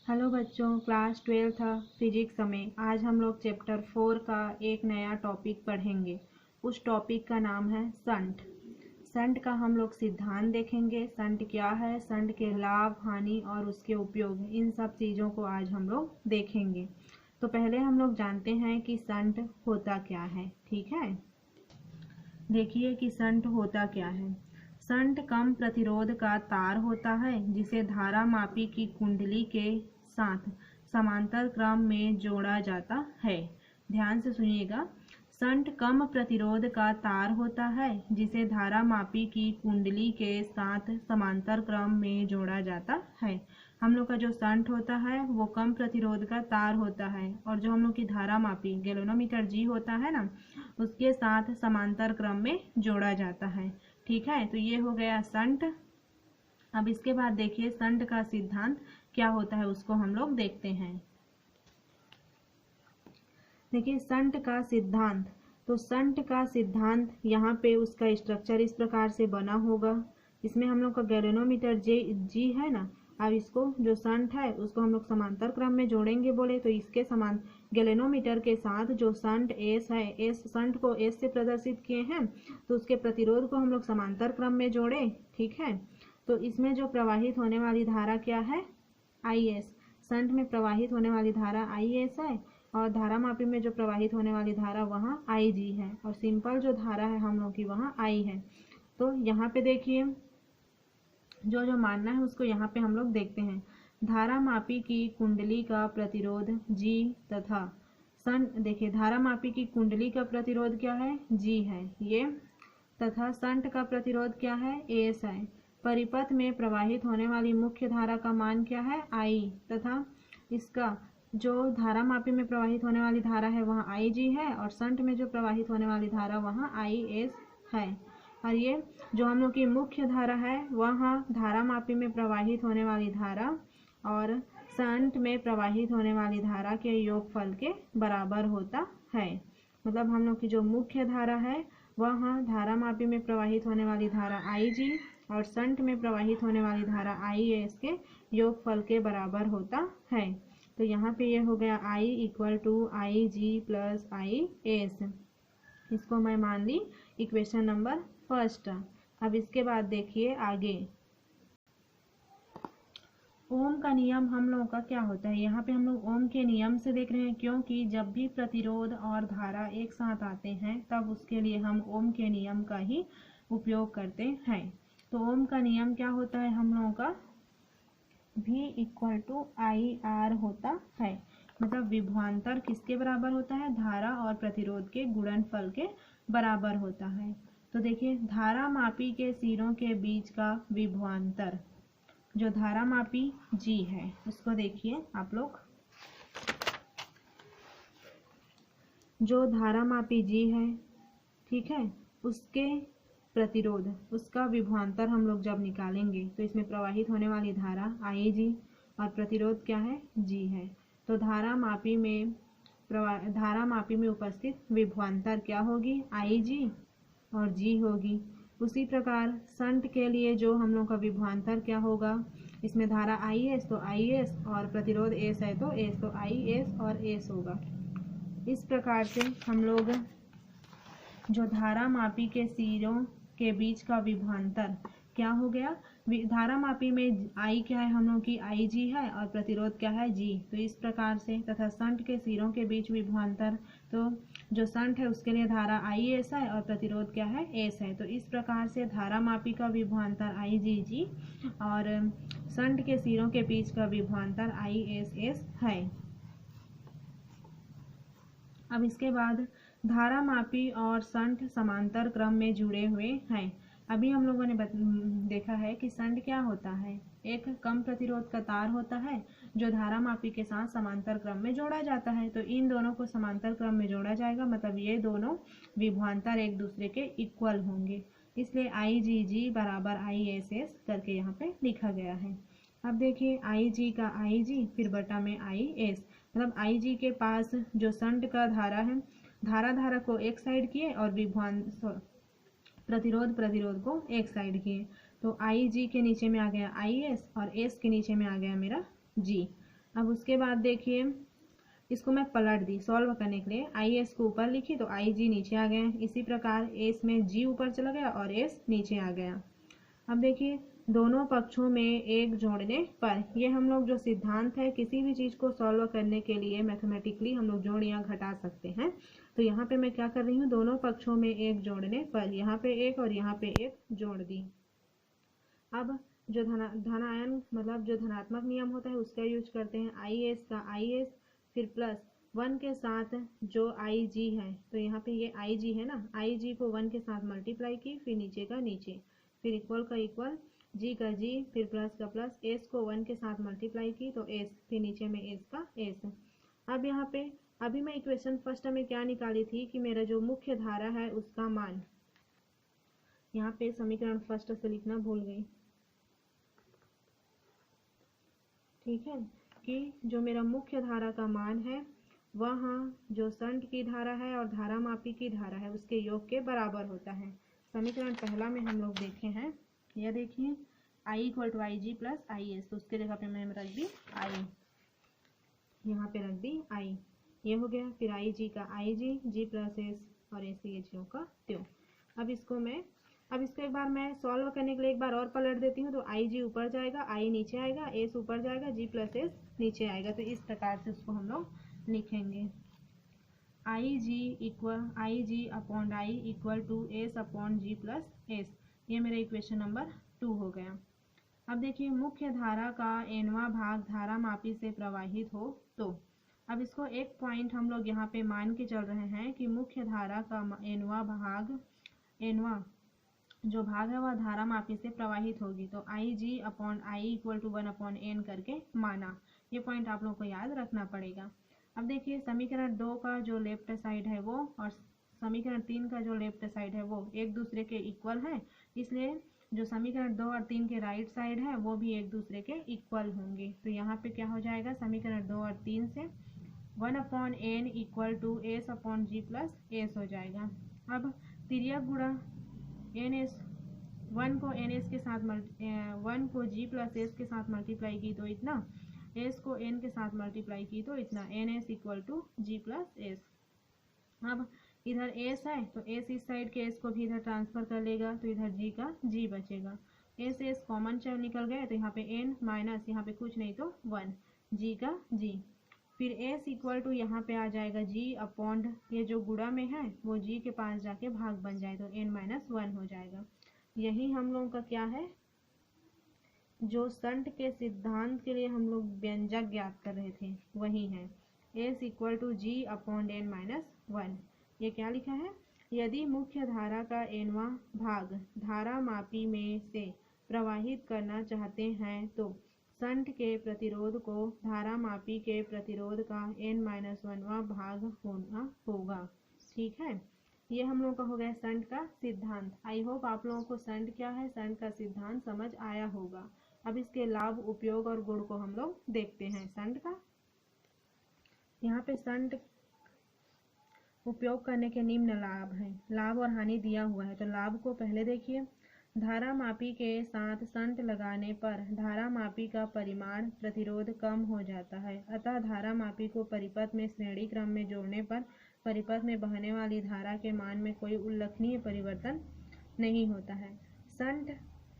Hello बच्चों, class 12th physics में आज हम लोग चैप्टर 4 का एक नया टॉपिक पढ़ेंगे। उस टॉपिक का नाम है संट। संट का हम लोग सिद्धांत देखेंगे। संट क्या है, संट के लाभ, हानि और उसके उपयोग, इन सब चीज़ों को आज हम लोग देखेंगे। तो पहले हम लोग जानते हैं कि संट होता क्या है। ठीक है, देखिए कि संट होता क्या है। संट कम प्रतिरोध का तार होता है जिसे धारा मापी की कुंडली के साथ समांतर क्रम में जोड़ा जाता है। ध्यान से सुनिएगा, संट कम प्रतिरोध का तार होता है जिसे धारा मापी की कुंडली के साथ समांतर क्रम में जोड़ा जाता है। हम लोग का जो संट होता है वो कम प्रतिरोध का तार होता है, और जो हम लोग की धारा मापी गैल्वेनोमीटर जी होता है ना, उसके साथ समांतर क्रम में जोड़ा जाता है। ठीक है, तो ये हो गया संट। अब इसके बाद देखिए संट का सिद्धांत क्या होता है, उसको हम लोग देखते हैं। देखिए संट का सिद्धांत, तो संट का सिद्धांत यहाँ पे उसका स्ट्रक्चर इस प्रकार से बना होगा। इसमें हम लोग का गैल्वेनोमीटर जी है ना, अब इसको जो संट है उसको हम लोग समांतर क्रम में जोड़ेंगे बोले तो इसके समान गैल्वेनोमीटर के साथ जो संट एस है, एस संट को एस से प्रदर्शित किए हैं, तो उसके प्रतिरोध को हम लोग समांतर क्रम में जोड़े। ठीक है, तो इसमें जो प्रवाहित होने वाली धारा क्या है, आई एस। संट में प्रवाहित होने वाली धारा आई एस है, और धारा मापी में जो प्रवाहित होने वाली धारा वहाँ आई जी है, और सिंपल जो धारा है हम लोग की वहाँ आई है। तो यहाँ पे देखिए जो जो मानना है उसको यहाँ पे हम लोग देखते हैं। धारा मापी की कुंडली का प्रतिरोध जी तथा देखिए धारा मापी की कुंडली का प्रतिरोध क्या है, जी है ये, तथा संट का प्रतिरोध क्या है, एस है। परिपथ में प्रवाहित होने वाली मुख्य धारा का मान क्या है, आई, तथा इसका जो धारा मापी में प्रवाहित होने वाली धारा है वहाँ आई जी है, और संट में जो प्रवाहित होने वाली धारा वहाँ आई एस है। और ये जो हम लोग की मुख्य धारा है वहाँ धारा मापी में प्रवाहित होने वाली धारा और संट में प्रवाहित होने वाली धारा के योगफल के बराबर होता है। मतलब हम लोग की जो मुख्य धारा है वहाँ धारा मापी में प्रवाहित होने वाली धारा आई जी और संट में प्रवाहित होने वाली धारा आई एस के योगफल के बराबर होता है। तो यहाँ पे ये हो गया I equal to I G plus I S. इसको मैं मान ली इक्वेशन नंबर फर्स्ट। अब इसके बाद देखिए आगे ओम का नियम हम लोगों का क्या होता है। यहाँ पे हम लोग ओम के नियम से देख रहे हैं, क्योंकि जब भी प्रतिरोध और धारा एक साथ आते हैं तब उसके लिए हम ओम के नियम का ही उपयोग करते हैं। तो ओम का नियम क्या होता है हम लोगों का, V equal to I R होता है। मतलब विभवांतर किसके बराबर होता है, धारा और प्रतिरोध के गुणनफल के बराबर होता है। तो देखिए धारा मापी के सिरों के बीच का विभवांतर, जो धारा मापी जी है उसको देखिए आप लोग, जो धारा मापी जी है, ठीक है, उसके प्रतिरोध, उसका विभवांतर हम लोग जब निकालेंगे तो इसमें प्रवाहित होने वाली धारा आई जी और प्रतिरोध क्या है, जी है। तो धारा मापी में उपस्थित विभवांतर क्या होगी, आई जी और जी होगी। उसी प्रकार संट के लिए जो हम लोग का विभवांतर क्या होगा, इसमें धारा आई एस तो आई एस और प्रतिरोध एस है तो एस, तो आई एस और एस होगा। इस प्रकार से हम लोग जो धारा मापी के सिरों के बीच का विभवांतर क्या हो गया, धारा मापी में आई क्या है हम लोग की, आई जी है, और प्रतिरोध क्या है, जी। तो इस प्रकार से, तथा संट के सिरों के बीच विभवांतर, तो जो संट है उसके लिए धारा आई एस है और प्रतिरोध क्या है, एस है। तो इस प्रकार से धारा मापी का विभवांतर आई जी जी और संट के सिरों के बीच का विभवांतर आई एस एस है। अब इसके बाद धारा मापी और संट समांतर क्रम में जुड़े हुए हैं। अभी हम लोगों ने देखा है कि संट क्या होता है, एक कम प्रतिरोध का तार होता है जो धारा मापी के साथ समांतर क्रम में जोड़ा जाता है। तो इन दोनों को समांतर क्रम में जोड़ा जाएगा, मतलब ये दोनों विभवांतर एक दूसरे के इक्वल होंगे, इसलिए आई जी जी बराबर आई एस एस करके यहाँ पे लिखा गया है। अब देखिए आई जी का आई जी फिर बटा में आई एस, मतलब आई जी के पास जो संट का धारा है, धारा को एक साइड किए और प्रतिरोध को एक साइड किए, तो आई जी के नीचे में आ गया आई एस और एस के नीचे में आ गया मेरा जी। अब उसके बाद देखिए इसको मैं पलट दी सॉल्व करने के लिए, आई एस को ऊपर लिखी तो आई जी नीचे आ गया। इसी प्रकार एस में जी ऊपर चला गया और एस नीचे आ गया। अब देखिए दोनों पक्षों में एक जोड़ने पर, ये हम लोग जो सिद्धांत है किसी भी चीज़ को सॉल्व करने के लिए मैथमेटिकली हम लोग जोड़ या घटा सकते हैं। तो यहाँ पे मैं क्या कर रही हूँ, दोनों पक्षों में एक जोड़ने पर यहाँ पे एक और यहाँ पे एक जोड़ दी। अब जो धनायन मतलब जो धनात्मक नियम होता है उसका यूज करते हैं, आई एस का आई एस फिर प्लस 1 के साथ जो आई जी है, तो यहाँ पे ये आई जी है ना, आई जी को 1 के साथ मल्टीप्लाई की, फिर नीचे का नीचे, फिर इक्वल का इक्वल, जी का जी, फिर प्लस का प्लस, एस को 1 के साथ मल्टीप्लाई की तो एस, फिर नीचे में एस का एस। अब यहाँ पे अभी मैं इक्वेशन फर्स्ट में क्या निकाली थी कि मेरा जो मुख्य धारा है उसका मान, यहाँ पे समीकरण फर्स्ट से लिखना भूल गई, ठीक है, कि जो मेरा मुख्य धारा का मान है वह जो संट की धारा है और धारा मापी की धारा है उसके योग के बराबर होता है। समीकरण पहला में हम लोग देखे हैं, यह देखिए I equal to I G plus I S, तो उसके जगह पे मैं रख दी आई, यहाँ पे रख दी आई, ये हो गया। फिर आई जी का आई जी, जी प्लस एस और एस सी एच का त्यों। अब इसको एक बार मैं सॉल्व करने के लिए एक बार और पलट देती हूँ, तो आई जी ऊपर जाएगा, आई नीचे आएगा, एस ऊपर जाएगा, जी प्लस एस नीचे आएगा। तो इस प्रकार से उसको हम लोग लिखेंगे, I G upon I equal to S upon G plus S. ये मेरा इक्वेशन नंबर 2 हो गया। अब देखिए मुख्य धारा का nवां भाग धारा मापी से प्रवाहित हो तो, अब इसको एक पॉइंट हम लोग यहाँ पे मान के चल रहे हैं कि मुख्य धारा का nवां जो भाग है वह धारा मापी से प्रवाहित होगी, तो I G upon I equal to 1 upon N करके माना। ये पॉइंट आप लोगों को याद रखना पड़ेगा। अब देखिए समीकरण 2 का जो लेफ्ट साइड है वो और समीकरण 3 का जो लेफ्ट साइड है वो एक दूसरे के इक्वल है, इसलिए जो समीकरण 2 और 3 के राइट साइड है वो भी एक दूसरे के इक्वल होंगे। तो यहाँ पे क्या हो जाएगा, समीकरण 2 और 3 से 1 upon N equal to S upon G plus S हो जाएगा। अब तिर्यक गुणा एन एस, 1 को एन एस के साथ 1 को जी प्लस एस के साथ मल्टीप्लाई की तो इतना, एस को एन के साथ मल्टीप्लाई की तो इतना, N S equal to G plus S. अब इधर एस है तो एस इस साइड के एस को भी इधर ट्रांसफर कर लेगा, तो इधर जी का जी बचेगा, एस एस कॉमन चल निकल गए तो यहाँ पे एन माइनस यहाँ पे कुछ नहीं तो 1, जी का जी, फिर एस इक्वल टू यहाँ पे आ जाएगा जी अपॉन, ये जो गुणा में है वो जी के पास जाके भाग बन जाए तो एन माइनस 1 हो जाएगा। यही हम लोगों का क्या है, जो संट के सिद्धांत के लिए हम लोग व्यंजक ज्ञात कर रहे थे वही है, S equal to G upon N minus 1। ये क्या लिखा है, यदि मुख्य धारा का nवां भाग धारा मापी में से प्रवाहित करना चाहते हैं तो संट के प्रतिरोध को धारा मापी के प्रतिरोध का n-1वां भाग होना होगा। ठीक है, ये हम लोगों का हो गया संट का सिद्धांत। आई होप आप लोगों को संट क्या है, संट का सिद्धांत समझ आया होगा। अब इसके लाभ उपयोग और गुण को हम लोग देखते हैं संट का। यहाँ पे संट उपयोग करने के निम्न लाभ हैं, लाभ और हानि दिया हुआ है। तो लाभ को पहले देखिए, धारा मापी के साथ संट लगाने पर धारा मापी का परिमाण प्रतिरोध कम हो जाता है, अतः धारा मापी को परिपथ में श्रेणी क्रम में जोड़ने पर परिपथ में बहने वाली धारा के मान में कोई उल्लेखनीय परिवर्तन नहीं होता है। संट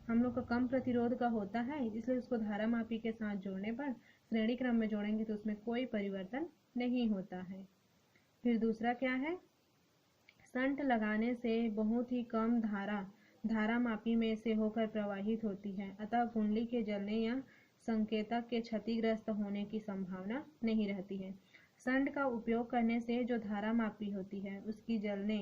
हम लोग का कम प्रतिरोध का होता है, इसलिए उसको धारा मापी के साथ जोड़ने पर श्रेणी क्रम में जोड़ेंगे तो उसमें कोई परिवर्तन नहीं होता है। फिर दूसरा क्या है, संट लगाने से बहुत ही कम धारा मापी में से होकर प्रवाहित होती है, अतः कुंडली के जलने या संकेतक के क्षतिग्रस्त होने की संभावना नहीं रहती है। संट का उपयोग करने से जो धारा मापी होती है उसकी जलने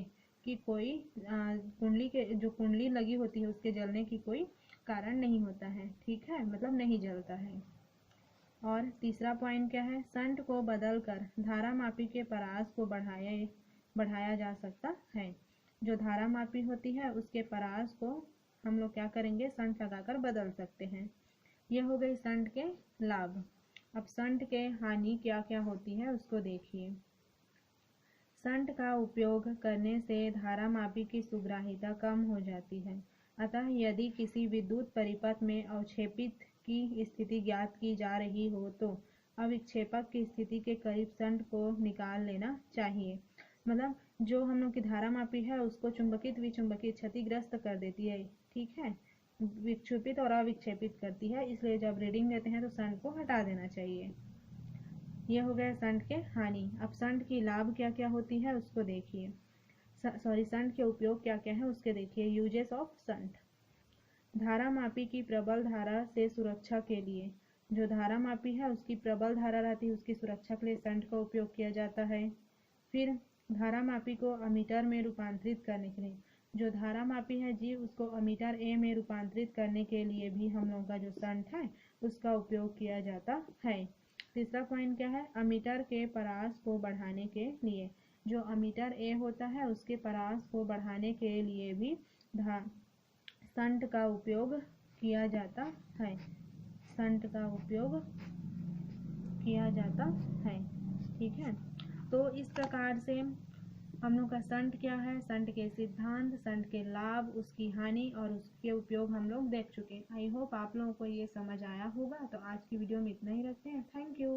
की कोई कुंडली के जो कुंडली लगी होती है उसके जलने की कोई कारण नहीं होता है। ठीक है, मतलब नहीं जलता है। और तीसरा पॉइंट क्या है, संट को बदलकर धारा मापी के परास को बढ़ाया जा सकता है। जो धारा मापी होती है उसके परास को हम लोग क्या करेंगे, संट लगाकर बदल सकते हैं। यह हो गई संट के लाभ। अब संट के हानि क्या क्या होती है उसको देखिए। संट का उपयोग करने से धारा मापी की सुग्राहिता कम हो जाती है, अतः यदि किसी विद्युत परिपथ में अवक्षेपित की स्थिति ज्ञात की जा रही हो तो अविक्षेपक की स्थिति के करीब शंट को निकाल लेना चाहिए। मतलब जो हम लोग की धारा मापी है उसको चुंबकित विचुंबकित क्षतिग्रस्त कर देती है, ठीक है, विक्षेपित और अविक्षेपित करती है, इसलिए जब रीडिंग लेते हैं तो शंट को हटा देना चाहिए। यह हो गया शंट के हानि। अब शंट की लाभ क्या क्या होती है उसको देखिए, शंट के उपयोग क्या क्या है उसके देखिए। Uses of shunt. धारा मापी की प्रबल धारा से सुरक्षा के लिए, जो धारा मापी है उसकी प्रबल धारा रहती है, उसकी सुरक्षा के लिए शंट का उपयोग किया जाता है। फिर धारा मापी को अमीटर में रूपांतरित करने के लिए, जो धारा मापी है जी उसको अमीटर ए में रूपांतरित करने के लिए भी हम लोग का जो शंट है उसका उपयोग किया जाता है। तीसरा पॉइंट क्या है, अमीटर के परास को बढ़ाने के लिए, जो अमीटर ए होता है उसके परास को बढ़ाने के लिए भी शंट का उपयोग किया जाता है। शंट का उपयोग किया जाता है, ठीक है। तो इस प्रकार से हम लोग का शंट क्या है, शंट के सिद्धांत, शंट के लाभ, उसकी हानि और उसके उपयोग हम लोग देख चुके हैं। आई होप आप लोगों को ये समझ आया होगा। तो आज की वीडियो में इतना ही रखते हैं। Thank you.